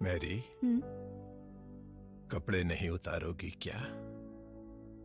Mary, कपड़े नहीं उतारोगी क्या?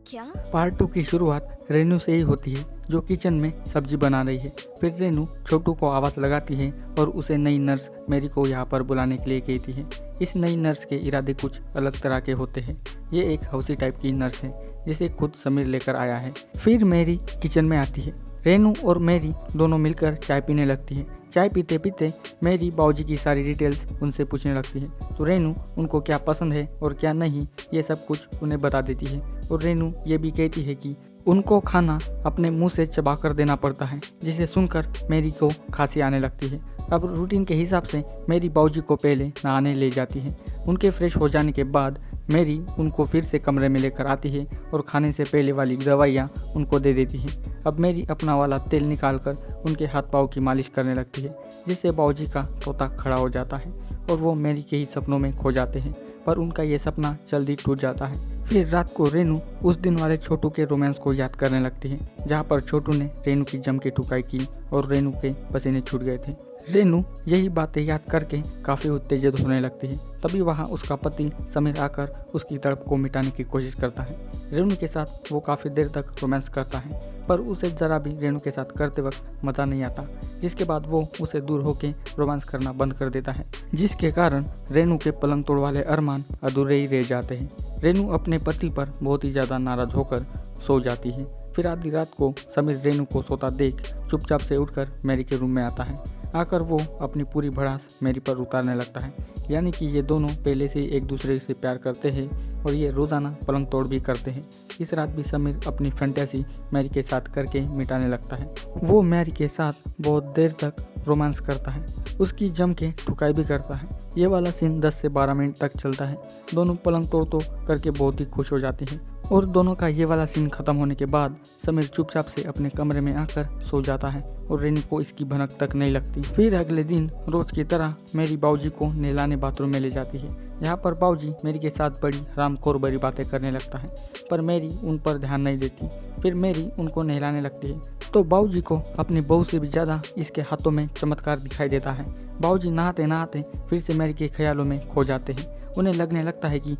क्या? पार्ट 2 की शुरुआत रेनू से ही होती है, जो किचन में सब्जी बना रही है। फिर रेनू छोटू को आवाज़ लगाती है और उसे नई नर्स मैरी को यहाँ पर बुलाने के लिए कहती है। इस नई नर्स के इरादे कुछ अलग तरह के होते हैं। ये एक हौसी टाइप की नर्स है जिसे खुद समीर लेकर आया है। फिर मैरी किचन में आती है। रेनू और मैरी दोनों मिलकर चाय पीने लगती है। चाय पीते पीते मैरी बाबूजी की सारी डिटेल्स उनसे पूछने लगती है, तो रेनू उनको क्या पसंद है और क्या नहीं ये सब कुछ उन्हें बता देती है। और रेनू ये भी कहती है कि उनको खाना अपने मुंह से चबा कर देना पड़ता है, जिसे सुनकर मैरी को खांसी आने लगती है। अब रूटीन के हिसाब से मैरी बाबूजी को पहले नहाने ले जाती है। उनके फ्रेश हो जाने के बाद मैरी उनको फिर से कमरे में लेकर आती है और खाने से पहले वाली दवाइयाँ उनको दे देती है। अब मैरी अपना वाला तेल निकालकर उनके हाथ पाँव की मालिश करने लगती है, जिससे बाबूजी का तोता खड़ा हो जाता है और वो मैरी के ही सपनों में खो जाते हैं। पर उनका ये सपना जल्दी टूट जाता है। फिर रात को रेनू उस दिन वाले छोटू के रोमांस को याद करने लगती है, जहाँ पर छोटू ने रेनू की जम के ठुकाई की और रेनू के पसीने छूट गए थे। रेनू यही बातें याद करके काफ़ी उत्तेजित होने लगती है। तभी वहाँ उसका पति समीर आकर उसकी तड़प को मिटाने की कोशिश करता है। रेनू के साथ वो काफ़ी देर तक रोमांस करता है, पर उसे ज़रा भी रेनू के साथ करते वक्त मज़ा नहीं आता, जिसके बाद वो उसे दूर होकर रोमांस करना बंद कर देता है, जिसके कारण रेनू के पलंग तोड़ वाले अरमान अधूरे ही रह जाते हैं। रेनू अपने पति पर बहुत ही ज़्यादा नाराज़ होकर सो जाती है। फिर आधी रात को समीर रेनू को सोता देख चुपचाप से उठकर मैरी के रूम में आता है। आकर वो अपनी पूरी भड़ास मैरी पर उतारने लगता है, यानी कि ये दोनों पहले से ही एक दूसरे से प्यार करते हैं और ये रोज़ाना पलंग तोड़ भी करते हैं। इस रात भी समीर अपनी फैंटेसी मैरी के साथ करके मिटाने लगता है। वो मैरी के साथ बहुत देर तक रोमांस करता है, उसकी जम के ठुकाई भी करता है। ये वाला सीन 10 से 12 मिनट तक चलता है। दोनों पलंग तोड़ करके बहुत ही खुश हो जाते हैं और दोनों का ये वाला सीन खत्म होने के बाद समीर चुपचाप से अपने कमरे में आकर सो जाता है और रेनू को इसकी भनक तक नहीं लगती। फिर अगले दिन रोज की तरह मेरी बाबूजी को नहलाने बाथरूम में ले जाती है। यहाँ पर बाबूजी मेरी के साथ बड़ी हरामखोर भरी बातें करने लगता है, पर मेरी उन पर ध्यान नहीं देती। फिर मेरी उनको नहलाने लगती है तो बाबूजी को अपनी बहू से भी ज़्यादा इसके हाथों में चमत्कार दिखाई देता है। बाबूजी नहाते नहाते फिर से मेरी के ख्यालों में खो जाते हैं। उन्हें लगने लगता है कि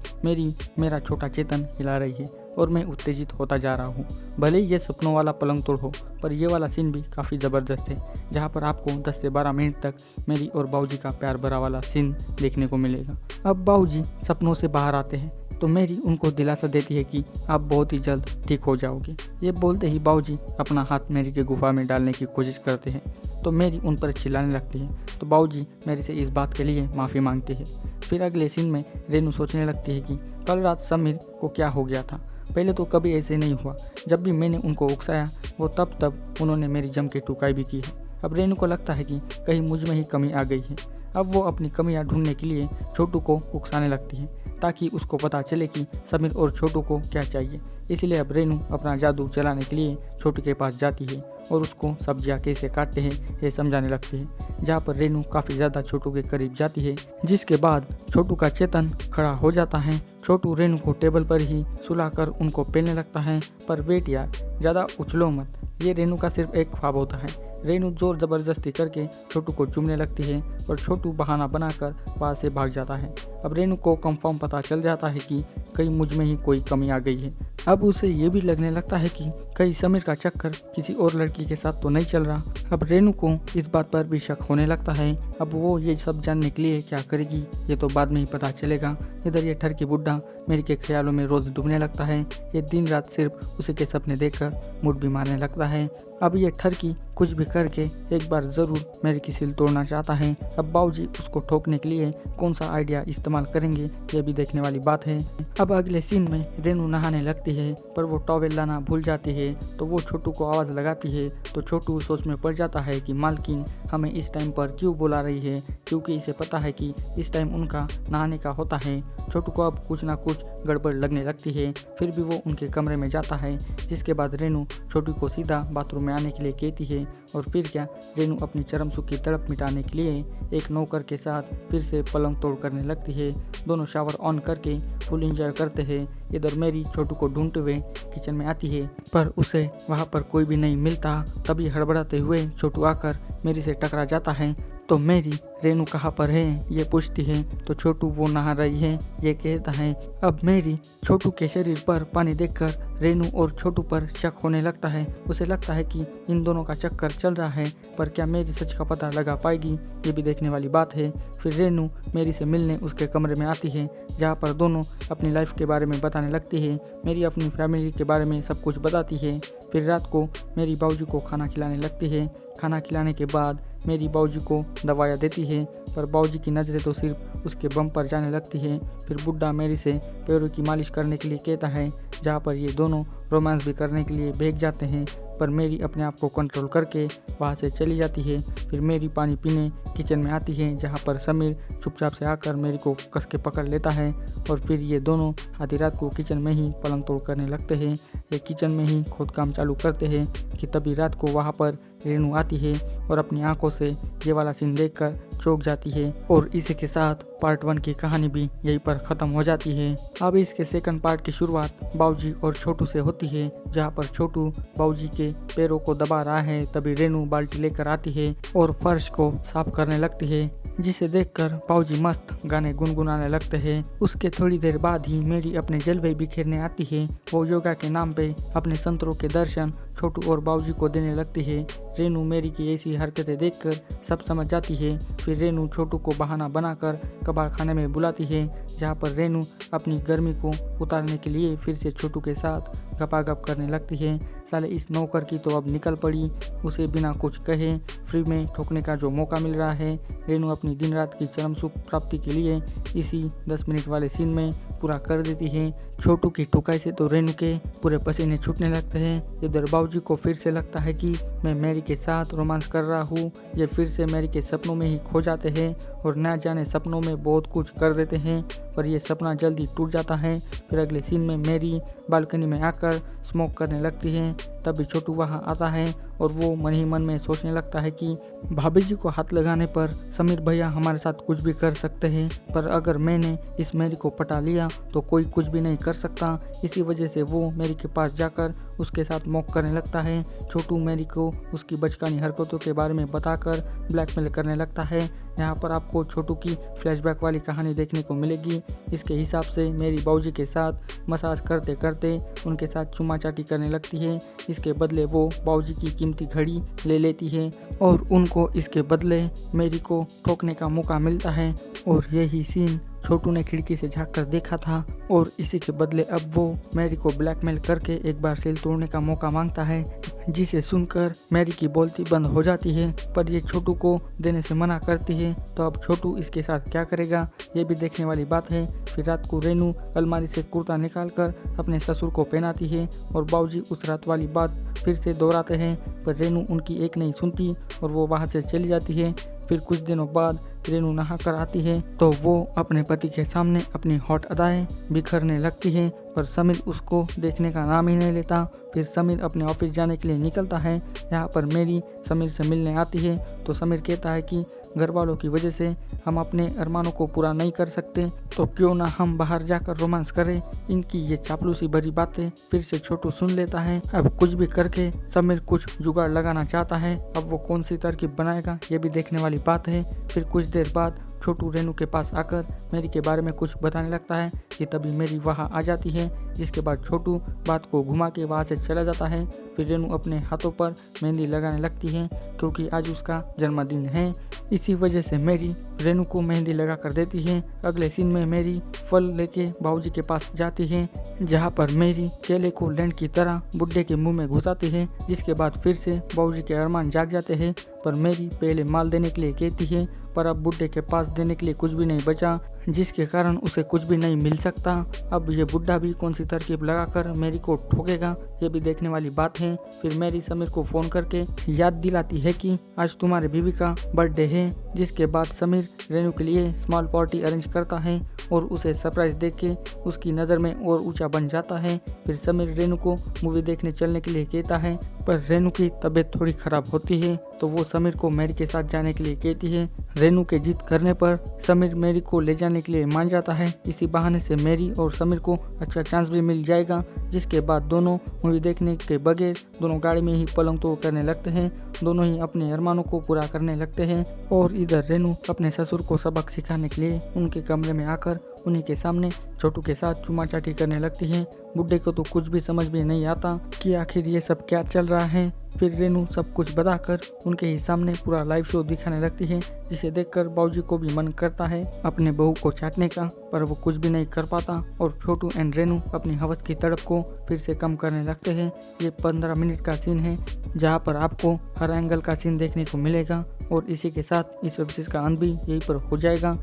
मेरा छोटा चेतन हिला रही है और मैं उत्तेजित होता जा रहा हूँ। भले ही ये सपनों वाला पलंग तोड़ हो, पर ये वाला सीन भी काफ़ी ज़बरदस्त है, जहाँ पर आपको 10 से 12 मिनट तक मेरी और बाबूजी का प्यार भरा वाला सीन देखने को मिलेगा। अब बाबूजी सपनों से बाहर आते हैं तो मेरी उनको दिलासा देती है कि आप बहुत ही जल्द ठीक हो जाओगे। ये बोलते ही बाबूजी अपना हाथ मेरी के गुफा में डालने की कोशिश करते हैं तो मेरी उन पर चिल्लाने लगती है, तो बाबूजी मेरी से इस बात के लिए माफ़ी मांगते हैं। फिर अगले सीन में रेनू सोचने लगती है कि कल रात समीर को क्या हो गया था। पहले तो कभी ऐसे नहीं हुआ, जब भी मैंने उनको उकसाया वो तब उन्होंने मेरी जम के टुकाई भी की है। अब रेनू को लगता है कि कहीं मुझ में ही कमी आ गई है। अब वो अपनी कमियां ढूंढने के लिए छोटू को उकसाने लगती है, ताकि उसको पता चले कि समीर और छोटू को क्या चाहिए। इसलिए अब रेनू अपना जादू चलाने के लिए छोटू के पास जाती है और उसको सब्जियां कैसे काटते हैं ये समझाने लगती है, जहाँ पर रेनू काफ़ी ज़्यादा छोटू के करीब जाती है, जिसके बाद छोटू का चेतन खड़ा हो जाता है। छोटू रेनू को टेबल पर ही सुलाकर उनको पहनने लगता है, पर वेट यार, ज़्यादा उछलो मत, ये रेनू का सिर्फ एक ख्वाब होता है। रेनू जोर ज़बरदस्ती करके छोटू को चूमने लगती है और छोटू बहाना बनाकर वहाँ से भाग जाता है। अब रेनू को कंफर्म पता चल जाता है कि कहीं मुझ में ही कोई कमी आ गई है। अब उसे ये भी लगने लगता है कि कहीं समीर का चक्कर किसी और लड़की के साथ तो नहीं चल रहा। अब रेनू को इस बात पर भी शक होने लगता है। अब वो ये सब जानने के लिए क्या करेगी ये तो बाद में ही पता चलेगा। इधर ये ठरकी बुड्ढा मेरी के ख्यालों में रोज़ डूबने लगता है। ये दिन रात सिर्फ उसी के सपने देखकर मूड भी मारने लगता है। अब ये ठरकी कुछ भी करके एक बार ज़रूर मेरी की सिल तोड़ना चाहता है। अब बाबूजी उसको ठोकने के लिए कौन सा आइडिया इस्तेमाल करेंगे ये भी देखने वाली बात है। अब अगले सीन में रेनू नहाने लगती है, पर वो टॉवेल लाना भूल जाती है, तो वो छोटू को आवाज़ लगाती है। तो छोटू सोच में पड़ जाता है कि मालकिन हमें इस टाइम पर क्यों बुला रही है, क्योंकि इसे पता है कि इस टाइम उनका नहाने का होता है। छोटू को अब कुछ ना कुछ गड़बड़ लगने लगती है, फिर भी वो उनके कमरे में जाता है, जिसके बाद रेनू छोटू को सीधा बाथरूम में आने के लिए कहती है। और फिर क्या, रेनू अपनी चरम सुख की तड़प मिटाने के लिए एक नौकर के साथ फिर से पलंग तोड़ करने लगती है। दोनों शावर ऑन करके फुल एंजॉय करते हैं। इधर मेरी छोटू को ढूंढते हुए किचन में आती है, पर उसे वहाँ पर कोई भी नहीं मिलता। तभी हड़बड़ाते हुए छोटू आकर मेरी से टकरा जाता है। तो मेरी रेनू कहाँ पर है ये पूछती है, तो छोटू वो नहा रही है ये कहता है। अब मेरी छोटू के शरीर पर पानी देखकर रेनू और छोटू पर शक होने लगता है। उसे लगता है कि इन दोनों का चक्कर चल रहा है, पर क्या मेरी सच का पता लगा पाएगी ये भी देखने वाली बात है। फिर रेनू मेरी से मिलने उसके कमरे में आती है, जहाँ पर दोनों अपनी लाइफ के बारे में बताने लगती है। मेरी अपनी फैमिली के बारे में सब कुछ बताती है। फिर रात को मेरी बाबूजी को खाना खिलाने लगती है। खाना खिलाने के बाद मेरी बाबूजी को दवाइयाँ देती है, पर बाबूजी की नज़रें तो सिर्फ उसके बम पर जाने लगती है। फिर बुड्ढा मेरी से पैरों की मालिश करने के लिए कहता है, जहाँ पर ये दोनों रोमांस भी करने के लिए भाग जाते हैं, पर मेरी अपने आप को कंट्रोल करके वहाँ से चली जाती है। फिर मेरी पानी पीने किचन में आती है, जहाँ पर समीर चुपचाप से आकर मेरी को कस के पकड़ लेता है और फिर ये दोनों आधी रात को किचन में ही पलंग तोड़ करने लगते हैं। ये किचन में ही खुद काम चालू करते हैं कि तभी रात को वहाँ पर रेनू आती है और अपनी आंखों से ये वाला सीन देखकर चौंक जाती है। और इसी के साथ पार्ट 1 की कहानी भी यहीं पर ख़त्म हो जाती है। अब इसके सेकंड पार्ट की शुरुआत बाबूजी और छोटू से होती है, जहाँ पर छोटू बाबूजी के पैरों को दबा रहा है। तभी रेनू बाल्टी लेकर आती है और फर्श को साफ करने लगती है, जिसे देखकर बाबूजी मस्त गाने गुनगुनाने लगते हैं। उसके थोड़ी देर बाद ही मेरी अपने जलवे बिखेरने आती है। वो योगा के नाम पे अपने संतरों के दर्शन छोटू और बाबूजी को देने लगती है। रेनू मेरी की ऐसी हरकतें देखकर सब समझ जाती है। फिर रेनू छोटू को बहाना बनाकर कबाड़ खाने में बुलाती है, जहाँ पर रेनू अपनी गर्मी को उतारने के लिए फिर से छोटू के साथ गपागप करने लगती है। साले इस नौकर की तो अब निकल पड़ी, उसे बिना कुछ कहे फ्री में ठोकने का जो मौका मिल रहा है। रेनू अपनी दिन रात की चरम सुख प्राप्ति के लिए इसी 10 मिनट वाले सीन में पूरा कर देती है। छोटू की ठुकाई से तो रेनू के पूरे पसीने छूटने लगते हैं। इधर बाबूजी को फिर से लगता है कि मैं मैरी के साथ रोमांस कर रहा हूँ। ये फिर से मैरी के सपनों में ही खो जाते हैं और न जाने सपनों में बहुत कुछ कर देते हैं, पर यह सपना जल्दी टूट जाता है। फिर अगले सीन में मैरी बालकनी में आकर स्मोक करने लगती है। तभी छोटू वहाँ आता है और वो मन ही मन में सोचने लगता है कि भाभी जी को हाथ लगाने पर समीर भैया हमारे साथ कुछ भी कर सकते हैं, पर अगर मैंने इस मैरी को पटा लिया तो कोई कुछ भी नहीं कर सकता। इसी वजह से वो मैरी के पास जाकर उसके साथ मॉक करने लगता है। छोटू मैरी को उसकी बचकानी हरकतों के बारे में बताकर ब्लैकमेल करने लगता है। यहाँ पर आपको छोटू की फ्लैशबैक वाली कहानी देखने को मिलेगी। इसके हिसाब से मेरी बाबूजी के साथ मसाज करते करते उनके साथ चुमा चाटी करने लगती है। इसके बदले वो बाबूजी की कीमती घड़ी ले लेती है और उनको इसके बदले मेरी को ठोकने का मौका मिलता है। और यही सीन छोटू ने खिड़की से झाँक कर देखा था और इसी के बदले अब वो मैरी को ब्लैकमेल करके एक बार सेल तोड़ने का मौका मांगता है, जिसे सुनकर मैरी की बोलती बंद हो जाती है, पर ये छोटू को देने से मना करती है। तो अब छोटू इसके साथ क्या करेगा ये भी देखने वाली बात है। फिर रात को रेनू अलमारी से कुर्ता निकालकर अपने ससुर को पहनाती है और बाबूजी उस रात वाली बात फिर से दोहराते हैं, पर रेनू उनकी एक नहीं सुनती और वो वहाँ से चली जाती है। फिर कुछ दिनों बाद रेनू नहा कर आती है तो वो अपने पति के सामने अपनी हॉट अदाएं बिखरने लगती है, पर समीर उसको देखने का नाम ही नहीं लेता। फिर समीर अपने ऑफिस जाने के लिए निकलता है। यहाँ पर मेरी समीर से मिलने आती है तो समीर कहता है कि घर वालों की वजह से हम अपने अरमानों को पूरा नहीं कर सकते, तो क्यों ना हम बाहर जाकर रोमांस करें। इनकी ये चापलूसी भरी बातें फिर से छोटू सुन लेता है। अब कुछ भी करके समीर कुछ जुगाड़ लगाना चाहता है। अब वो कौन सी तरकीब बनाएगा ये भी देखने वाली बात है। फिर कुछ देर बाद छोटू रेनू के पास आकर मेरी के बारे में कुछ बताने लगता है कि तभी मेरी वहाँ आ जाती है, जिसके बाद छोटू बात को घुमा के वहाँ से चला जाता है। फिर रेनू अपने हाथों पर मेहंदी लगाने लगती है क्योंकि आज उसका जन्मदिन है। इसी वजह से मेरी रेनू को मेहंदी लगा कर देती है। अगले सीन में मेरी फल लेके बाबूजी के पास जाती है, जहाँ पर मेरी केले को लैंड की तरह बुड्ढे के मुंह में घुसाती है, जिसके बाद फिर से बाबूजी के अरमान जाग जाते हैं। पर मेरी पहले माल देने के लिए कहती है, पर अब बुड्ढे के पास देने के लिए कुछ भी नहीं बचा, जिसके कारण उसे कुछ भी नहीं मिल सकता। अब ये बुड्ढा भी कौन सी तरकीब लगाकर मेरी को ठोकेगा ये भी देखने वाली बात है। फिर मेरी समीर को फ़ोन करके याद दिलाती है कि आज तुम्हारे बीवी का बर्थडे है, जिसके बाद समीर रेनू के लिए स्मॉल पार्टी अरेंज करता है और उसे सरप्राइज देख के उसकी नज़र में और ऊंचा बन जाता है। फिर समीर रेनू को मूवी देखने चलने के लिए कहता है, पर रेनू की तबीयत थोड़ी ख़राब होती है तो वो समीर को मेरी के साथ जाने के लिए कहती है। रेनू के जिद करने पर समीर मेरी को ले जाने के लिए मान जाता है। इसी बहाने से मेरी और समीर को अच्छा चांस भी मिल जाएगा, जिसके बाद दोनों मूवी देखने के बगैर दोनों गाड़ी में ही पलंग तोड़ करने लगते हैं। दोनों ही अपने अरमानों को पूरा करने लगते हैं और इधर रेनू अपने ससुर को सबक सिखाने के लिए उनके कमरे में आकर उन्हीं के सामने छोटू के साथ चुमा चाटी करने लगती है। बुड्ढे को तो कुछ भी समझ में नहीं आता कि आखिर ये सब क्या चल रहा है। फिर रेनू सब कुछ बताकर उनके ही सामने पूरा लाइव शो दिखाने लगती है, जिसे देखकर बाबूजी को भी मन करता है अपने बहू को चाटने का, पर वो कुछ भी नहीं कर पाता और छोटू एंड रेनू अपनी हवस की तड़प को फिर से कम करने लगते हैं। ये 15 मिनट का सीन है, जहाँ पर आपको हर एंगल का सीन देखने को मिलेगा और इसी के साथ इस वेब सीरीज का अंत भी यहीं पर हो जाएगा।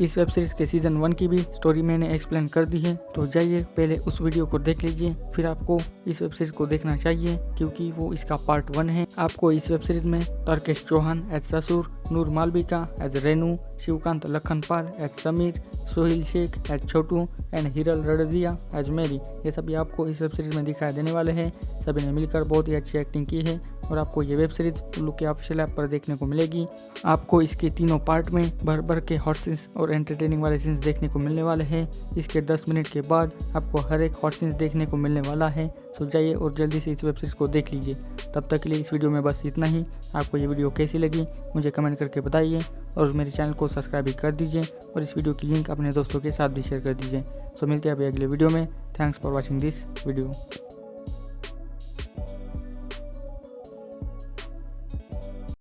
इस वेब सीरीज के सीजन 1 की भी स्टोरी मैंने एक्सप्लेन कर दी है, तो जाइए पहले उस वीडियो को देख लीजिए, फिर आपको इस वेब सीरीज को देखना चाहिए क्योंकि वो इसका पार्ट 1 है। आपको इस वेब सीरीज में तर्केश चौहान एज ससुर, Noor Malvika as Renu, Shivkant Lakhanpal as Sameer, Sohil Shaikh as Chhotu and Hiral Raddiya as Mary, ये सभी आपको इस वेब सीरीज में दिखाई देने वाले हैं। सभी ने मिलकर बहुत ही अच्छी एक्टिंग की है और आपको ये वेब सीरीज उल्लू के ऑफिशियल ऐप पर देखने को मिलेगी। आपको इसके तीनों पार्ट में भर भर के हॉट सीन्स और एंटरटेनिंग वाले सीन्स देखने को मिलने वाले हैं। इसके 10 मिनट के बाद आपको हर एक हॉट सीन्स देखने को मिलने वाला है। तो जाइए और जल्दी से इस वेब सीरीज को देख लीजिए। तब तक के लिए इस वीडियो में बस इतना ही। आपको ये वीडियो कैसी लगी मुझे कमेंट करके बताइए और मेरे चैनल को सब्सक्राइब भी कर दीजिए और इस वीडियो की लिंक अपने दोस्तों के साथ भी शेयर कर दीजिए। सो मिलते हैं अभी अगले वीडियो में। Thanks for watching this video.